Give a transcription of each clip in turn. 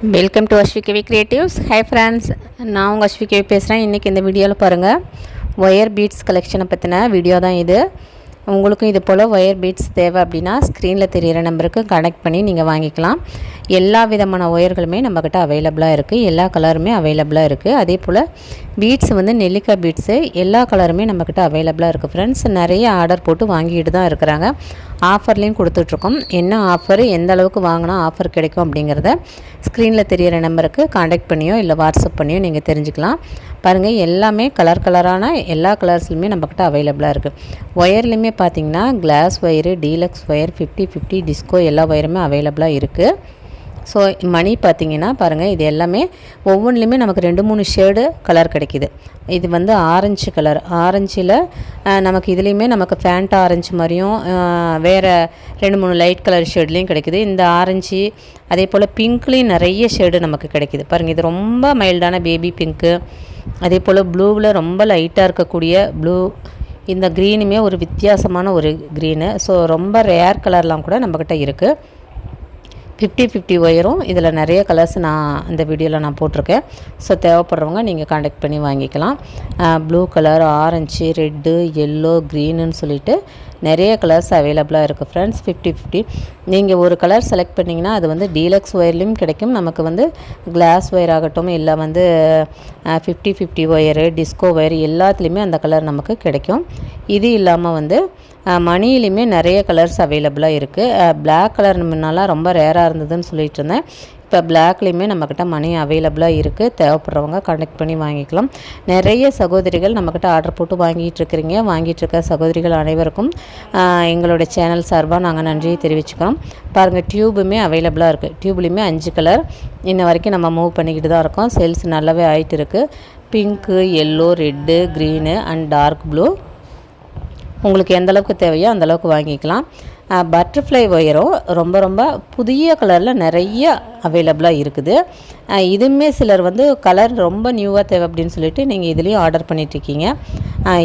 Welcome to Aswikavi creatives. Hi friends, நான் உங்கள் அஸ்விகவி பேசுகிறேன். இன்றைக்கி இந்த வீடியோவில் பாருங்கள், ஒயர் பீட்ஸ் கலெக்ஷனை பற்றின வீடியோ தான் இது. உங்களுக்கும் இது போல் ஒயர் பீட்ஸ் தேவை அப்படின்னா ஸ்க்ரீனில் தெரிகிற நம்பருக்கு கனெக்ட் பண்ணி நீங்கள் வாங்கிக்கலாம். எல்லா விதமான ஒயர்களுமே நம்மக்கிட்ட அவைலபிளாக இருக்குது, எல்லா கலருமே அவைலபிளாக இருக்குது. அதே போல் பீட்ஸ் நெல்லிக்காய் பீட்ஸு எல்லா கலருமே நம்மக்கிட்ட அவைலபிளாக இருக்குது ஃப்ரெண்ட்ஸ். நிறைய ஆர்டர் போட்டு வாங்கிட்டு தான் இருக்கிறாங்க. ஆஃபர்லேயும் கொடுத்துட்ருக்கோம். என்ன ஆஃபர், எந்த அளவுக்கு வாங்கினா ஆஃபர் கிடைக்கும் அப்படிங்கிறத ஸ்க்ரீனில் தெரிகிற நம்பருக்கு காண்டாக்ட் பண்ணியோ இல்லை வாட்ஸ்அப் பண்ணியோ நீங்கள் தெரிஞ்சுக்கலாம். பாருங்கள், எல்லாமே கலரான எல்லா கலர்ஸ்லையுமே நம்மக்கிட்ட அவைலபிளாக இருக்குது. ஒயர்லையுமே பார்த்திங்கன்னா class wire, deluxe wire, 50-50 disco எல்லா ஒயருமே அவைலபிளாக இருக்குது. ஸோ மணி பார்த்திங்கன்னா பாருங்கள், இது எல்லாமே ஒவ்வொன்றுலையுமே நமக்கு 2-3 ஷேடு கலர் கிடைக்கிது. இது ஆரஞ்சு கலர், ஆரஞ்சில் நமக்கு இதுலேயுமே நமக்கு ஃபேண்டா ஆரஞ்சு மாதிரியும் வேறு 2-3 லைட் கலர் ஷேட்லேயும் கிடைக்கிது. இந்த ஆரஞ்சு அதே போல் பிங்க்லேயும் நிறைய ஷேடு நமக்கு கிடைக்கிது. பாருங்கள், இது ரொம்ப மைல்டான பேபி பிங்க்கு. அதே போல் ப்ளூவில் ரொம்ப லைட்டாக இருக்கக்கூடிய ப்ளூ. இந்த க்ரீனுமே ஒரு வித்தியாசமான ஒரு க்ரீனு. ஸோ ரொம்ப ரேர் கலர்லாம் கூட நம்மக்கிட்ட இருக்குது. 50-50 ஒயரும் இதில் நிறைய கலர்ஸ் இந்த வீடியோவில் நான் போட்டிருக்கேன். ஸோ தேவைப்படுறவங்க நீங்கள் காண்டாக்ட் பண்ணி வாங்கிக்கலாம். Blue colour, orange, red, yellow, க்ரீனுன்னு சொல்லிட்டு நிறைய கலர்ஸ் அவைலபிளாக இருக்குது ஃப்ரெண்ட்ஸ். 50-50 நீங்கள் ஒரு கலர் செலக்ட் பண்ணிங்கன்னா அது டீலக்ஸ் ஒயர்லேயும் கிடைக்கும். நமக்கு கிளாஸ் ஒயர் ஆகட்டும், இல்லை 50-50 ஒயரு, டிஸ்கோ ஒயர் எல்லாத்துலேயுமே அந்த கலர் நமக்கு கிடைக்கும். இது இல்லாமல் மணியிலையுமே நிறைய கலர்ஸ் அவைலபிளாக இருக்குது. பிளாக் கலர் முன்னெல்லாம் ரொம்ப ரேராக இருந்ததுன்னு சொல்லிட்டு இருந்தேன். இப்போ பிளாக்லேயுமே நம்மக்கிட்ட மணி அவைலபிளாக இருக்குது. தேவைப்படுறவங்க கான்டெக்ட் பண்ணி வாங்கிக்கலாம். நிறைய சகோதரிகள் நம்மக்கிட்ட ஆர்டர் போட்டு வாங்கிட்டுருக்க சகோதரிகள் அனைவருக்கும் எங்களுடைய சேனல் சார்பாக நாங்கள் நன்றியை தெரிவிச்சுக்கிறோம். பாருங்கள், டியூபுமே அவைலபிளாக இருக்குது. டியூப்லேயுமே 5 கலர் இன்ன வரைக்கும் நம்ம மூவ் பண்ணிக்கிட்டு தான் இருக்கோம். சேல்ஸ் நல்லாவே ஆகிட்டு இருக்குது. Pink, yellow, red, green and dark blue. உங்களுக்கு எந்த அளவுக்கு தேவையோ அந்தளவுக்கு வாங்கிக்கலாம். பட்டர்ஃப்ளை ஒயரும் ரொம்ப புதிய கலரில் நிறைய அவைலபிளாக இருக்குது. இதுவுமே சிலர் கலர் ரொம்ப நியூவாக தேவை அப்படின்னு சொல்லிட்டு நீங்கள் இதுலேயும் ஆர்டர் பண்ணிகிட்ருக்கீங்க.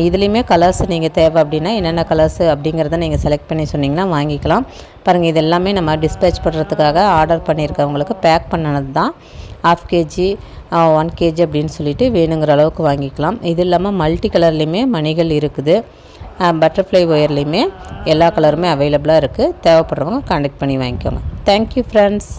இதுலேயுமே கலர்ஸ் நீங்கள் தேவை அப்படின்னா என்னென்ன கலர்ஸ் அப்படிங்கிறத நீங்கள் செலக்ட் பண்ணி சொன்னிங்கன்னா வாங்கிக்கலாம். பாருங்கள், இது எல்லாமே நம்ம டிஸ்பேச் பண்ணுறதுக்காக ஆர்டர் பண்ணியிருக்கவங்களுக்கு பேக் பண்ணினது தான். 1/2 kg 1 kg அப்படின்னு சொல்லிட்டு வேணுங்கிற அளவுக்கு வாங்கிக்கலாம். இது இல்லாமல் மல்டி கலர்லேயுமே மணிகள் இருக்குது. பட்டர்ஃப்ளை ஒயர்லேயுமே எல்லா கலருமே அவைலபிளாக இருக்குது. தேவைப்படுறவங்க கான்டெக்ட் பண்ணி வாங்கிக்கோங்க. Thank you friends.